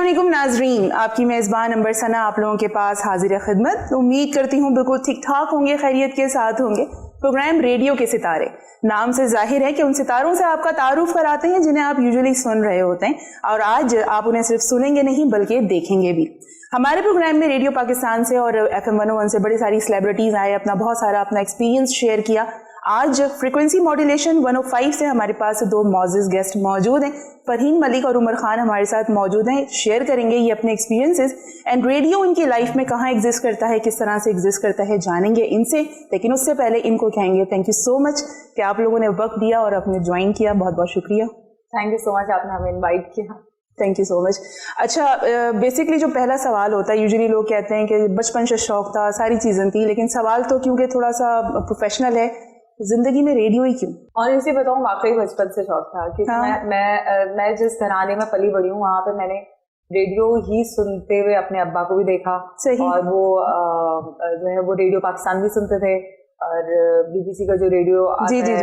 अस्सलामुअलैकुम नाजरीन, आपकी मेज़बान अंबर सना आप लोगों के पास हाजिर खिदमत। उम्मीद करती हूँ बिल्कुल ठीक ठाक होंगे, खैरियत के साथ होंगे। प्रोग्राम रेडियो के सितारे, नाम से जाहिर है कि उन सितारों से आपका तारुफ कराते हैं जिन्हें आप यूजुअली सुन रहे होते हैं, और आज आप उन्हें सिर्फ सुनेंगे नहीं बल्कि देखेंगे भी। हमारे प्रोग्राम में रेडियो पाकिस्तान से और FM 101 से बड़ी सारी सेलिब्रिटीज आए, बहुत सारा अपना एक्सपीरियंस शेयर किया। आज फ्रीक्वेंसी मॉड्यूलेशन 105 से हमारे पास दो मौजूद गेस्ट मौजूद हैं। फरहीन मलिक और उमर खान हमारे साथ मौजूद हैं, शेयर करेंगे ये अपने एक्सपीरियंसेस एंड रेडियो इनकी लाइफ में कहाँ एग्जिस्ट करता है, किस तरह से एग्जिस्ट करता है, जानेंगे इनसे। लेकिन उससे पहले इनको कहेंगे थैंक यू सो मच कि आप लोगों ने वक्त दिया और अपने ज्वाइन किया। बहुत बहुत शुक्रिया। थैंक यू सो मच, आपने हमें इनवाइट किया। Thank you so much. अच्छा, बेसिकली जो पहला सवाल होता है, यूजुअली लोग कहते हैं कि बचपन से शौक था, सारी चीज़ें थी, लेकिन सवाल तो क्योंकि थोड़ा सा प्रोफेशनल है, जिंदगी में रेडियो ही क्यों? और इसे बताऊँ, वाकई बचपन से शौक था क्योंकि मैं जिस घराने में पली बड़ी हूँ वहाँ पे मैंने रेडियो ही सुनते हुए अपने अब्बा को भी देखा। सही। और वो जो है वो रेडियो पाकिस्तान भी सुनते थे और BBC का जो रेडियो आता है,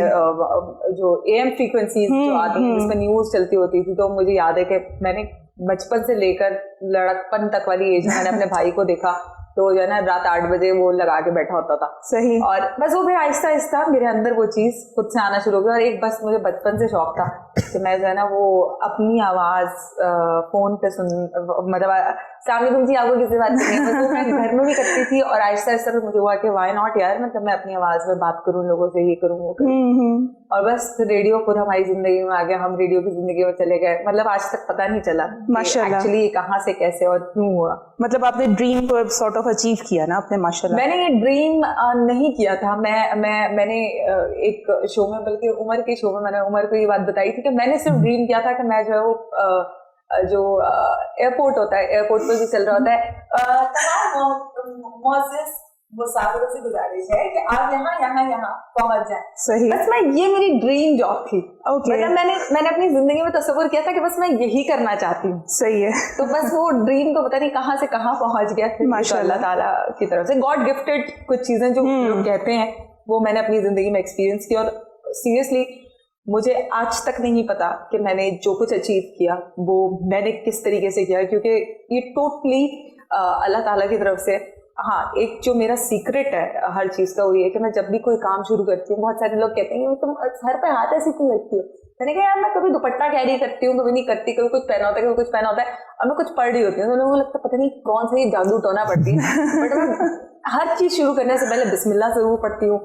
जो AM फ्रीक्वेंसीज जो आती है जिसमें न्यूज चलती होती थी, तो मुझे याद है कि मैंने बचपन से लेकर लड़कपन तक वाली एज में मैंने अपने भाई को देखा, तो जो है ना रात 8 बजे वो लगा के बैठा होता था। सही। और बस वो फिर आहिस्ता आहिस्ता मेरे अंदर वो चीज खुद से आना शुरू हो गया। और एक बस मुझे बचपन से शौक था कि मैं जो है ना वो अपनी आवाज फोन पे सुन, मतलब सामने तुम आपको किसी बात करनी है, तो मैं घर में भी करती थी। और आहिस्ता आहिस्ता तो मुझे हुआ कि व्हाई नॉट यार, मतलब मैं अपनी आवाज में बात करूँ लोगों से, ये करूँ वो करूँ। और बस रेडियो खुद हमारी जिंदगी में आ गया, हम रेडियो की जिंदगी में चले गए। मतलब आज तक पता नहीं चला एक्चुअली कहाँ से कैसे और क्यों हुआ। मतलब आपने ड्रीम को सॉर्ट ऑफ अचीव किया ना आपने, माशाल्लाह। मैंने ये ड्रीम नहीं किया था। मैंने एक शो में, बल्कि उमर के शो में मैंने उमर को ये बात बताई थी कि मैंने सिर्फ ड्रीम किया था कि मैं जो है वो जो एयरपोर्ट होता है, एयरपोर्ट पर जो चल रहा होता है, तमाम मुसाफिरों से गुजारिश है कि आप यहाँ पहुंच जाए। सही। बस ये मेरी ड्रीम जॉब थी। मतलब मैंने अपनी जिंदगी में तस्वीर किया था कि बस मैं यही करना चाहती हूँ। सही है। तो बस वो ड्रीम तो पता नहीं कहाँ से कहाँ पहुंच गया, माशाअल्लाह ताला की तरफ से गॉड गिफ्टेड कुछ चीजें जो लोग कहते हैं वो मैंने अपनी जिंदगी में एक्सपीरियंस की। और सीरियसली मुझे आज तक नहीं पता कि मैंने जो कुछ अचीव किया वो मैंने किस तरीके से किया, क्योंकि ये टोटली अल्लाह ताला की तरफ से। हाँ, एक जो मेरा सीक्रेट है हर चीज का वो ये कि मैं जब भी कोई काम शुरू करती हूँ, बहुत सारे लोग कहते हैं तुम सर पे हाथ ऐसे क्यों रखती हो। मैंने कहा यार मैं कभी दुपट्टा कैरी करती हूँ, कभी नहीं करती, कभी कुछ पहना होता है, कभी कुछ पहना होता है, और मैं कुछ पढ़ रही होती हूँ तो लोगों को लगता है पता नहीं कौन सी जादू टोना पड़ती है। बट मैं हर चीज शुरू करने से पहले बिस्मिल्लाह जरूर पढ़ती हूँ।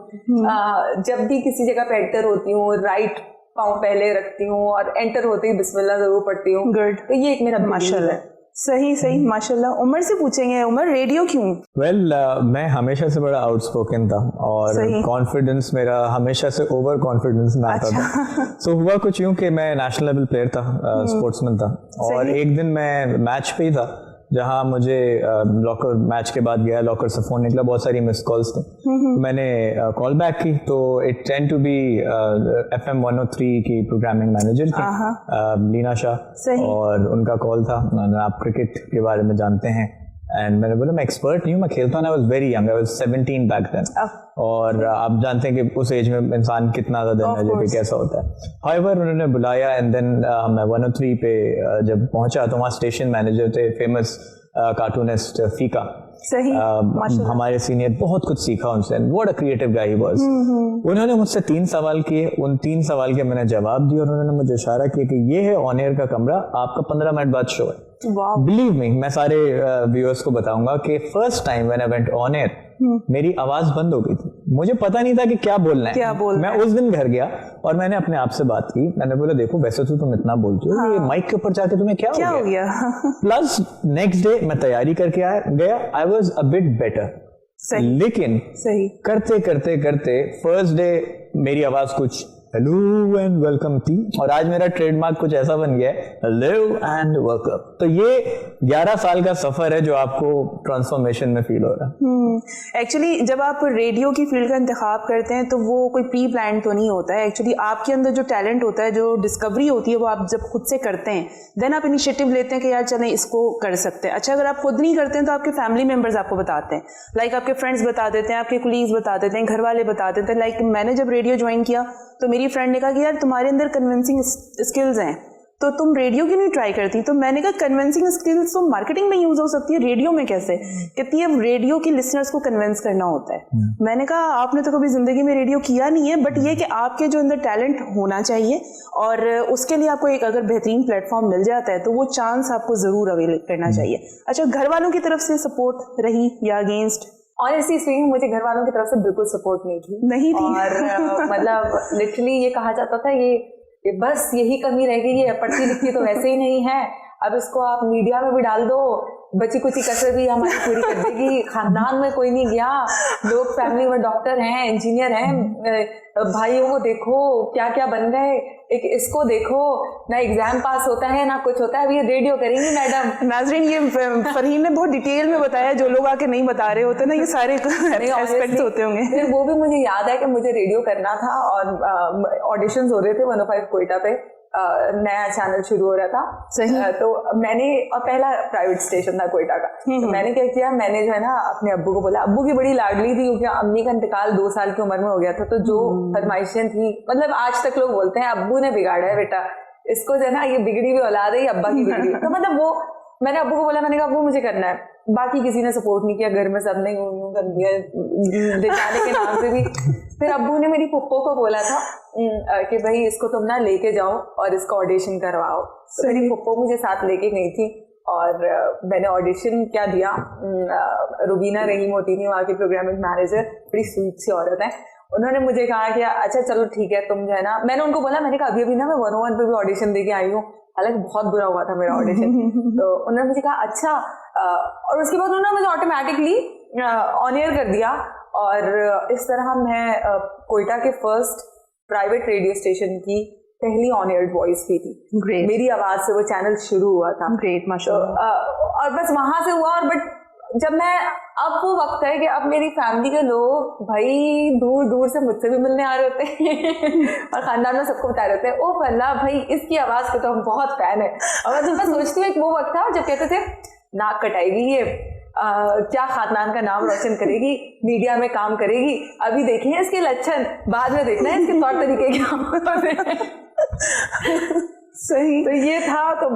जब भी किसी जगह पे एंटर होती हूँ राइट पाँव पहले रखती हूँ और एंटर होते ही बिस्मिल्लाह जरूर पढ़ती हूँ। गुड। तो ये एक मेरा माशाल्लाह है। सही माशाल्लाह। उमर से पूछेंगे, उमर रेडियो क्यों? मैं हमेशा से बड़ा आउटस्पोकन था और कॉन्फिडेंस मेरा हमेशा से ओवर कॉन्फिडेंस में आता था। सो हुआ कुछ यूं कि मैं नेशनल लेवल प्लेयर था, स्पोर्ट्समैन था, और एक दिन मैं मैच पे ही था जहाँ मुझे लॉकर मैच के बाद गया, लॉकर से फोन निकला, बहुत सारी मिस कॉल्स थी। मैंने कॉल बैक की तो it tend to be FM 103 की प्रोग्रामिंग मैनेजर थी लीना शाह, और उनका कॉल था। आप क्रिकेट के बारे में जानते हैं? एंड मैंने बोला मैं एक्सपर्ट नहीं हूँ, मैं खेलता हूँ। I was very young, I was 17 back then, और आप जानते हैं कि उस एज में इंसान कितना ज़्यादा एनर्जेटिक कैसा होता है। हाउएवर उन्होंने बुलाया एंड देन मैं 103 पे जब पहुंचा तो वहाँ स्टेशन मैनेजर थे फेमस कार्टूनिस्ट फीका। सही। हमारे सीनियर, बहुत कुछ सीखा उनसे। What a creative guy he was. उन्होंने मुझसे 3 सवाल किए, उन 3 सवाल के मैंने जवाब दिए और उन्होंने मुझे इशारा किया कि ये है ऑन एयर का कमरा, आपका 15 मिनट बाद शो है। बिलीव मी, मैं सारे व्यूअर्स को बताऊंगा कि first time when I went on air मेरी आवाज बंद हो गई थी, मुझे पता नहीं था कि क्या बोलना है। मैं उस दिन घर गया और मैंने अपने आप से बात की, मैंने बोला देखो वैसे तो तुम इतना बोलती हो, ये माइक के ऊपर जाके तुम्हें क्या हो गया? प्लस नेक्स्ट डे मैं तैयारी करके गया, I was a bit better. लेकिन करते करते फर्स्ट डे मेरी आवाज कुछ हेलो एंड वेलकम थी, और आज मेरा ट्रेडमार्क कुछ ऐसा बन गया है, हेलो एंड वेलकम। तो ये 11 साल का सफर है जो आपको ट्रांसफॉर्मेशन में फील हो रहा है। एक्चुअली जब आप रेडियो की फील्ड का इंतखाब करते हैं तो वो कोई प्री प्लान तो नहीं होता है। एक्चुअली आपके अंदर जो टैलेंट होता है, जो डिस्कवरी होती है, वो आप जब खुद से करते हैं देन आप इनिशिएटिव लेते हैं कि यार चलें इसको कर सकते हैं। अच्छा, अगर आप खुद नहीं करते हैं तो आपके फैमिली मेम्बर्स आपको बताते हैं, लाइक आपके फ्रेंड्स बता देते हैं, आपके कोलीग्स बता देते हैं, घर वाले बता देते हैं। लाइक मैंने जब रेडियो ज्वाइन किया तो मेरी फ्रेंड ने कहा कि यार तुम्हारे अंदर कन्विंसिंग स्किल्स हैं, तो तुम रेडियो क्यों नहीं ट्राई करती? तो मैंने कहा कन्विंसिंग स्किल्स तो मार्केटिंग में यूज हो सकती है, रेडियो में कैसे? कहती है रेडियो की लिसनर्स को कन्विंस करना होता है। मैंने कहा आपने तो कभी जिंदगी में रेडियो किया नहीं है, बट ये कि आपके जो अंदर टैलेंट होना चाहिए और उसके लिए आपको एक अगर बेहतरीन प्लेटफॉर्म मिल जाता है तो वो चांस आपको जरूर अवेल करना चाहिए। अच्छा, घर वालों की तरफ से सपोर्ट रही या अगेंस्ट? ऑनेस्टली स्पीकिंग मुझे घर वालों की तरफ से बिल्कुल सपोर्ट नहीं थी। और मतलब लिटरली ये कहा जाता था ये बस यही कमी रह गई है, पढ़ती लिखती तो वैसे ही नहीं है, अब इसको आप मीडिया में भी डाल दो, बची कुची कसर भी हमारी पूरी कर देगी, खानदान में कोई नहीं गया, लोग फैमिली में डॉक्टर हैं, इंजीनियर हैं, भाइयों को देखो क्या क्या बन गए, एक इसको देखो ना एग्जाम पास होता है ना कुछ होता है, अब ये रेडियो करेंगी मैडम। नाजरीन, ये फरहीन ने बहुत डिटेल में बताया, जो लोग आके नहीं बता रहे होते ना, ये सारे एस्पेक्ट्स होते होंगे। फिर वो भी मुझे याद है कि मुझे रेडियो करना था और ऑडिशंस हो रहे थे 105 कोयटा पे, नया चैनल शुरू हो रहा था। सही। तो मैंने, और पहला प्राइवेट स्टेशन था कोयटा का, तो मैंने क्या किया, मैंने जो है ना अपने अब्बू को बोला, अब्बू की बड़ी लाडली थी क्योंकि अम्मी का इंतकाल 2 साल की उम्र में हो गया था, तो जो फरमाइशें थी, मतलब आज तक लोग बोलते हैं अब्बू ने बिगाड़ा है बेटा इसको, जो है ना ये बिगड़ी हुई औलाद है, ये अब्बा की बिगड़ी। तो मतलब वो मैंने अब्बू को बोला, मैंने कहा अब्बू मुझे करना है, बाकी किसी ने सपोर्ट नहीं किया, घर में सबने यूं कर दिया दिखाने के नाम से भी। फिर अब्बू ने मेरी पुप्पो को बोला था कि भाई इसको तुम ना लेके जाओ और इसका ऑडिशन करवाओ। तो मेरी पुप्पो मुझे साथ लेके गई थी और मैंने ऑडिशन क्या दिया। रुबीना रहीम होती थी वहाँ की प्रोग्रामिंग मैनेजर, बड़ी स्वीट सी औरत है। उन्होंने मुझे कहा कि अच्छा चलो ठीक है, तुम जो है ना, मैंने उनको बोला, मैंने कहा अभी अभी ना मैं 101 पे भी ऑडिशन दे के आई हूँ, हालांकि बहुत बुरा हुआ था मेरा ऑडिशन। तो उन्होंने मुझे कहा अच्छा, और उसके बाद उन्होंने मुझे ऑटोमेटिकली ऑन एयर कर दिया और इस तरह मैं कोयटा के फर्स्ट प्राइवेट रेडियो स्टेशन की पहली ऑन एयर वॉइस भी थी। Great. मेरी आवाज से वो चैनल शुरू हुआ था। ग्रेट, माशाल्लाह। और बस वहां से हुआ। और बट जब मैं, अब वो वक्त है कि अब मेरी फैमिली के लोग भाई दूर दूर से मुझसे भी मिलने आ रहे होते हैं और खानदान में सबको बता रहे होते हैं, ओ फल्ला भाई इसकी आवाज को तो हम बहुत फैन है। और जब मैं सोचती हूँ, एक वो वक्त था जब कहते थे नाक कटाएगी ये, क्या खानदान का नाम रोशन करेगी, मीडिया में काम करेगी, अभी देखें इसके लक्षण, बाद में देखना है इसके तौर तरीके क्या। सही। तो ये था, तो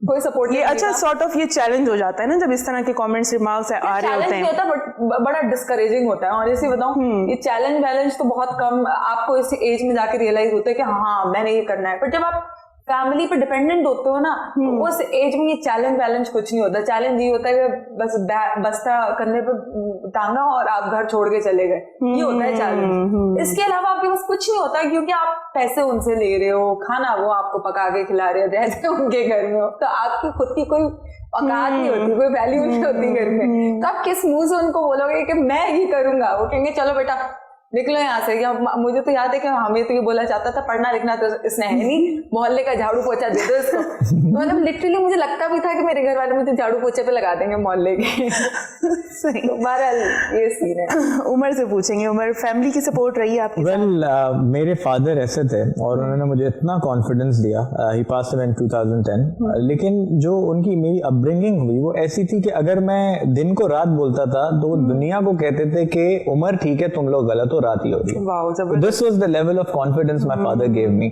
कोई सपोर्ट ये अच्छा सॉर्ट ऑफ ये चैलेंज हो जाता है ना जब इस तरह के कमेंट्स रिमार्क्स आ रहे होते हैं। होता है बट बड़ा डिस्करेजिंग होता है। ऑनेस्टली बताऊं, ये चैलेंज वैलेंज तो बहुत कम आपको इस एज में जाके रियलाइज होता है कि हाँ मैंने ये करना है। पर जब आप फैमिली पे डिपेंडेंट होते हो ना, तो उस एज में ये चैलेंज वैलेंज कुछ नहीं होता। चैलेंज ये होता है कि बस बस्ता करने पे टांगा और आप घर छोड़ के चले गए, ये होता है चैलेंज। इसके अलावा आपके पास कुछ नहीं होता, क्योंकि आप पैसे उनसे ले रहे हो, खाना वो आपको पका के खिला रहे हो, रहते उनके घर में हो, तो आपकी खुद की कोई औकात नहीं होती, कोई वैल्यू नहीं होती घर में। तो आप किस मुंह से उनको बोलोगे कि मैं ये करूंगा? वो कहेंगे चलो बेटा निकलो यहाँ से। या मुझे तो याद है कि हमें तो ये बोला जाता था, पढ़ना लिखना तो इसने है नहीं, मोहल्ले का झाड़ू पोछा दे दो इसको। तो मतलब लिटरली मुझे लगता भी था कि मेरे घर वाले मुझे झाड़ू पोछे पे लगा देंगे मोहल्ले के। सही। तो बहरहाल ये सीन है। उमर से पूछेंगे, उमर फैमिली की सपोर्ट रही है आपके? मेरे फादर ऐसे थे और उन्होंने मुझे इतना कॉन्फिडेंस दिया। ही पास्ड अवे इन 2010। लेकिन जो उनकी मेरी अपब्रिंगिंग हुई वो ऐसी थी कि अगर मैं दिन को रात बोलता था तो दुनिया को कहते थे कि उमर ठीक है, तुम लोग गलत हो, रात ही हो रही है। This was the level of confidence my father give me.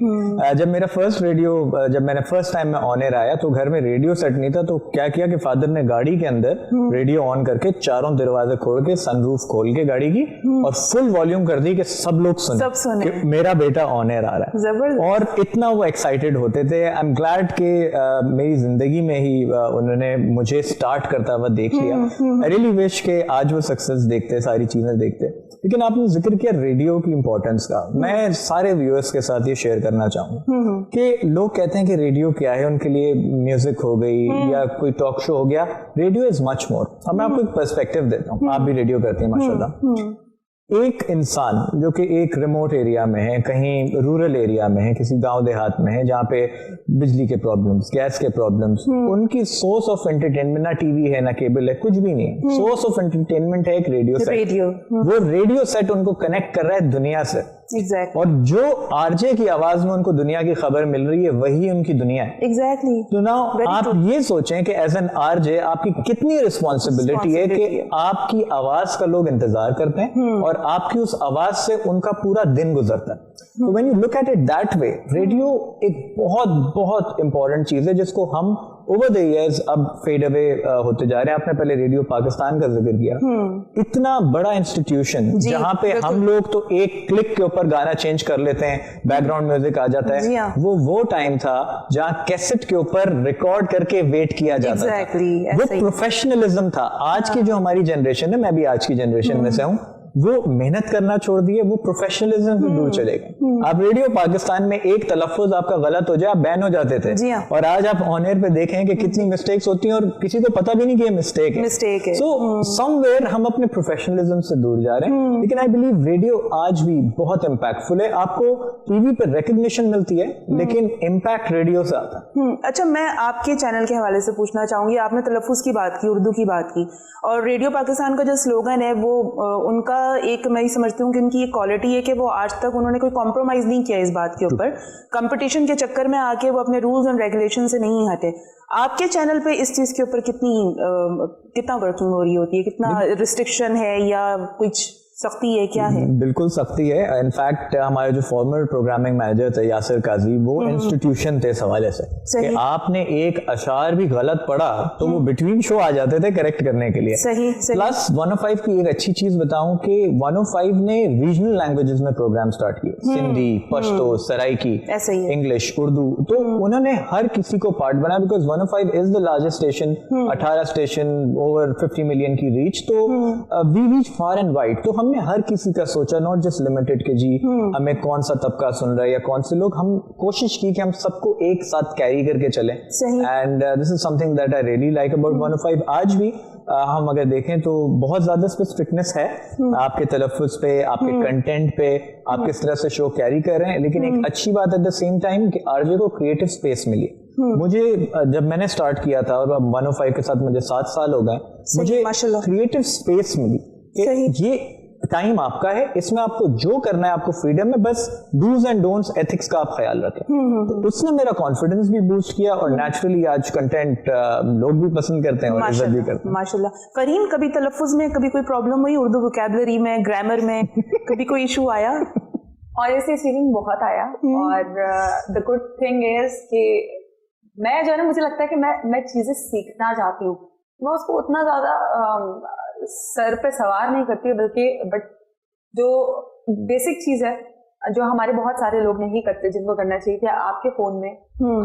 जब मेरा फर्स्ट रेडियो, जब मैंने फर्स्ट टाइम में ऑन एयर आया तो घर में रेडियो सेट नहीं था, तो क्या किया कि फादर ने गाड़ी के अंदर रेडियो ऑन करके चारों दरवाजे खोल के सनरूफ खोल के गाड़ी की और फुल वॉल्यूम कर दी कि सब लोग सुने कि मेरा बेटा ऑन एयर आ रहा है। और इतना वो एक्साइटेड होते थे। आई एम ग्लैड कि मेरी जिंदगी में ही उन्होंने मुझे स्टार्ट करता हुआ देख लिया। आई रियली विश के आज वो सक्सेस देखते, सारी चीजें देखते। लेकिन आपने जिक्र किया रेडियो की इंपॉर्टेंस का, मैं सारे व्यूअर्स के साथ ये शेयर करना चाहूंगा कि लोग कहते हैं कि रेडियो क्या है, उनके लिए म्यूजिक हो गई या कोई टॉक शो हो गया। Radio is much more. अब मैं आपको एक पर्सपेक्टिव देता हूँ, आप भी रेडियो करते हैं माशाल्लाह। एक इंसान जो कि एक रिमोट एरिया में है, कहीं रूरल एरिया में है, किसी गांव देहात में है जहाँ पे बिजली के प्रॉब्लम्स, गैस के प्रॉब्लम्स, उनकी सोर्स ऑफ एंटरटेनमेंट ना टीवी है ना केबल है, कुछ भी नहीं है। सोर्स ऑफ एंटरटेनमेंट है एक रेडियो सेट। वो रेडियो सेट उनको कनेक्ट कर रहा है दुनिया से। एग्जैक्टली, और जो आरजे की आवाज में उनको दुनिया की खबर मिल रही है वही उनकी दुनिया है। एग्जैक्टली। तो नाउ आप ये सोचें कि एज एन आरजे आपकी कितनी रिस्पॉन्सिबिलिटी है कि आपकी आवाज का लोग इंतजार करते हैं और आपकी उस आवाज से उनका पूरा दिन गुजरता है। तो when you look at it that way, radio एक बहुत बहुत इंपॉर्टेंट चीज है जिसको हम ओवर द इयर्स अब फेड अवे होते जा रहे हैं। आपने पहले रेडियो पाकिस्तान का जिक्र किया, इतना बड़ा इंस्टीट्यूशन जहां पे हम लोग तो एक क्लिक के ऊपर गाना चेंज कर लेते हैं, बैकग्राउंड म्यूजिक आ जाता है। वो टाइम था जहां कैसेट के ऊपर रिकॉर्ड करके वेट किया जाता था। वो प्रोफेशनलिज्म था। आज की जो हमारी जनरेशन है, मैं भी आज की जनरेशन में से हूं, वो मेहनत करना छोड़ दिए, वो प्रोफेशनलिज्म से दूर चले गए। आप रेडियो पाकिस्तान में एक तलफ्फुज आपका गलत हो जाए आप बैन हो जाते थे, और आज आप ऑन एयर पे देखें कि कितनी मिस्टेक्स होती हैं और किसी को पता भी नहीं कि ये मिस्टेक है। सो समवेयर हम अपने प्रोफेशनलिज्म से दूर जा रहे हैं। लेकिन आई बिलीव रेडियो आज भी बहुत इम्पैक्टफुल है। आपको टीवी पे रिकग्निशन मिलती है लेकिन इम्पैक्ट रेडियो से आता है। अच्छा, मैं आपके चैनल के हवाले से पूछना चाहूंगी, आपने तलफ्फुज की बात की, उर्दू की बात की, और रेडियो पाकिस्तान का जो स्लोगन है वो उनका एक, मैं ये समझती हूँ कि उनकी एक क्वालिटी है कि वो आज तक उन्होंने कोई कॉम्प्रोमाइज नहीं किया इस बात के ऊपर। कंपटीशन के चक्कर में आके वो अपने रूल्स एंड रेगुलेशन से नहीं हटे। आपके चैनल पे इस चीज के ऊपर कितना वर्किंग हो रही होती है, कितना रिस्ट्रिक्शन है या कुछ सख्ती है, क्या है? बिल्कुल सख्ती है। इनफैक्ट हमारे जो फॉर्मर प्रोग्रामिंग मैनेजर थे यासिर काजी, वो इंस्टीट्यूशन थे इस हवाले से कि आपने एक अशार भी गलत पढ़ा तो वो बिटवीन शो आ जाते थे करेक्ट करने के लिए। सही। प्लस 105 की एक अच्छी चीज बताऊं कि 105 ने रीजनल लैंग्वेजेस में प्रोग्राम स्टार्ट किए, सिंधी, पश्तो, सराइकी, इंग्लिश, उर्दू। तो उन्होंने हर किसी को पार्ट बनाया, because 105 is the largest station, 18 station, over 50 million की रीच। तो we reach far and wide. तो हमने हर किसी का सोचा, नॉट जस्ट लिमिटेड के जी हमें कौन सा तबका सुन रहा है या कौन से लोग, हम कोशिश की कि हम सबको एक साथ कैरी करके चलें। And this is something that I really like about 105। आज भी हम अगर देखें तो बहुत ज्यादा इस पे स्ट्रिक्टनेस है आपके तलफ्फुज पे, आपके कंटेंट पे, आप किस तरह से शो कैरी कर रहे हैं। लेकिन एक अच्छी बात एट द सेम टाइम कि आरजे को क्रिएटिव स्पेस मिली। मुझे जब मैंने स्टार्ट किया था और 105 के साथ मुझे 7 साल हो गए, मुझे क्रिएटिव स्पेस मिली। ये टाइम आपका है, इसमें आपको जो करना है आपको फ्रीडम है, बस डूज एंड डोंट्स, एथिक्स का आप ख्याल रखें। तो उसने मेरा कॉन्फिडेंस भी बूस्ट किया और नेचुरली आज कंटेंट लोग भी पसंद करते हैं और इज्जत भी करते हैं। माशाल्लाह। फरहीन, कभी तलफ्फुज में कभी कोई प्रॉब्लम हुई, उर्दू वोकैबुलरी में, ग्रामर में कभी कोई इशू आया? ऑनेस्टली स्पीकिंग बहुत आया। और द गुड थिंग इज कि मैं जो है ना, मुझे लगता है कि मैं चीजें सीखना चाहती हूँ, मैं उसको उतना ज्यादा सर पे सवार नहीं करती, बल्कि बट जो बेसिक चीज है जो हमारे बहुत सारे लोग नहीं करते, जिनको करना चाहिए कि आपके फोन में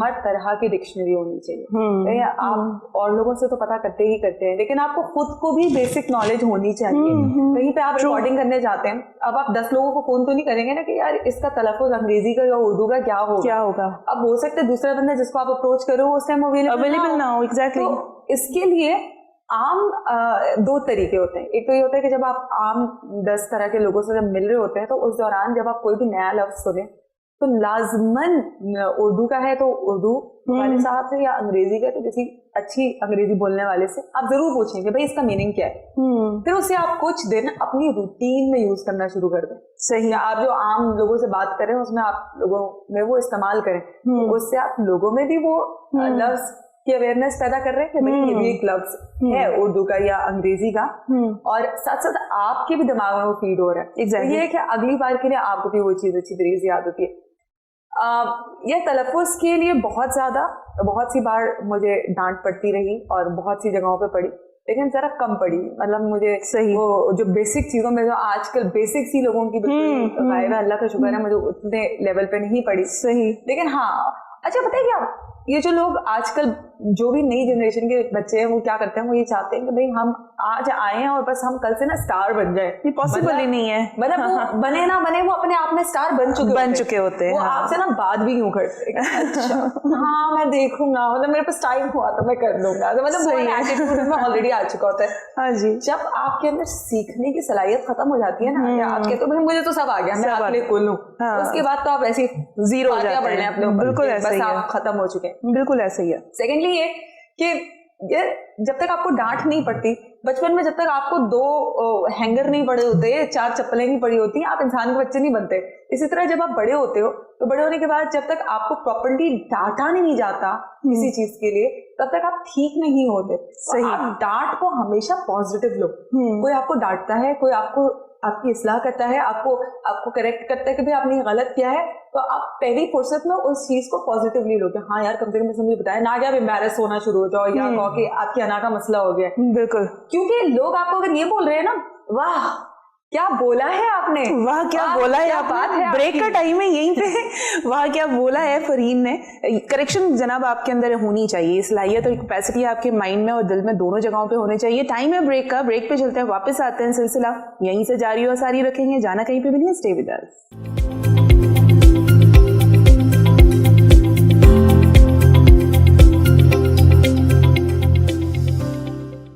हर तरह की डिक्शनरी होनी चाहिए। आप और लोगों से तो पता करते ही करते हैं, लेकिन आपको खुद को भी बेसिक नॉलेज होनी चाहिए। कहीं पे आप रिकॉर्डिंग करने जाते हैं, अब आप 10 लोगों को फोन तो नहीं करेंगे ना कि यार इसका तलफ्फुज अंग्रेजी का या उर्दू का क्या होगा। अब हो सकता है दूसरा बंदा जिसको आप अप्रोच करो उस टाइम अवेलेबल ना हो। एग्जैक्टली। तो इसके लिए आम 2 तरीके होते हैं। एक तो ये होता है कि जब आप आम 10 तरह के लोगों से जब मिल रहे होते हैं, तो उस दौरान जब आप कोई भी नया लफ्ज सुने तो लाजमन उर्दू का है तो उर्दू वाले साहब से, या अंग्रेजी का तो किसी अच्छी अंग्रेजी बोलने वाले से आप जरूर पूछेंगे भाई इसका मीनिंग क्या है। फिर उससे आप कुछ दिन अपनी रूटीन में यूज करना शुरू कर दें। सही। आप जो आम लोगों से बात करें उसमें आप लोगों में वो इस्तेमाल करें, उससे आप लोगों में भी वो लफ्ज की अवेयरनेस पैदा कर रहे हैं कि भाई ये भी एक लफ्ज है उर्दू का या अंग्रेजी का, और साथ साथ आपके भी दिमाग में वो फीड हो रहा है। तो ये है कि अगली बार के लिए आपको भी वो चीज अच्छी तरीके से याद होती है। यह तलफ्फुज के लिए बहुत सी बार मुझे डांट पड़ती रही और बहुत सी जगहों पे पड़ी, लेकिन जरा कम पड़ी। मतलब मुझे वो जो बेसिक चीजों में जो आजकल बेसिक सी लोगों की बिल्कुल अल्लाह का शुक्र है मुझे उतने लेवल पे नहीं पड़ी। सही। लेकिन हाँ, अच्छा पता है क्या, ये जो लोग आजकल जो भी नई जनरेशन के बच्चे हैं वो क्या करते हैं, वो ये चाहते हैं कि भाई हम आज आए हैं और बस हम कल से ना स्टार बन जाए। ये पॉसिबल ही नहीं है। मतलब वो बने ना बने, वो अपने आप में स्टार बन चुके होते हैं। वो आपसे ना बात भी यूं करते हैं, अच्छा हाँ मैं देखूंगा, मतलब मेरे पास टाइम हुआ तो मैं कर लूंगा, तो मतलब वो एटीट्यूड में ऑलरेडी आ चुका होता है। हाँ जी। जब आपके अंदर सीखने की सलाहियत खत्म हो जाती है ना, आप कहते हो भाई मुझे तो सब आ गया, मैं आपके लिए कुल हूँ, उसके बाद तो आप ऐसी जीरो पढ़ लें अपने ऊपर, बिल्कुल आप खत्म हो चुके हैं। बिल्कुल ऐसे ही है। सेकेंडली ये कि जब तक आपको डांट नहीं पड़ती, बचपन में जब तक आपको 2 हैंगर नहीं पड़े होते, 4 चप्पलें नहीं पड़ी होती, आप इंसान के बच्चे नहीं बनते। इसी तरह जब आप बड़े होते हो तो बड़े होने के बाद जब तक आपको प्रॉपर्ली डांटा नहीं जाता किसी चीज के लिए, तब तक आप ठीक नहीं होते। सही। आप डांट को हमेशा पॉजिटिव लो। कोई आपको डांटता है, कोई आपकी इस्लाह करता है, आपको करेक्ट करता है कि भाई आपने गलत किया है, तो आप पहली फुर्सत में उस चीज को पॉजिटिवली लो कि हाँ यार कम से कम मुझे बताया ना, कि आप एम्बैरेस होना शुरू हो जाओ या कहो कि आपकी अना का मसला हो गया। बिल्कुल। क्योंकि लोग आपको अगर ये बोल रहे हैं ना, वाह क्या बोला है आपने, वाह क्या बोला है आपने, ब्रेक का टाइम है यहीं पे, वाह क्या बोला है फरहीन ने। करेक्शन जनाब आपके अंदर होनी चाहिए, सलाहियत और कैपेसिटी आपके माइंड में और दिल में दोनों जगहों पे होने चाहिए। टाइम है ब्रेक का, ब्रेक पे चलते हैं, वापस आते हैं, सिलसिला यहीं से जारी और सारी रखेंगे, जाना कहीं पे भी नहीं, स्टे विद अस।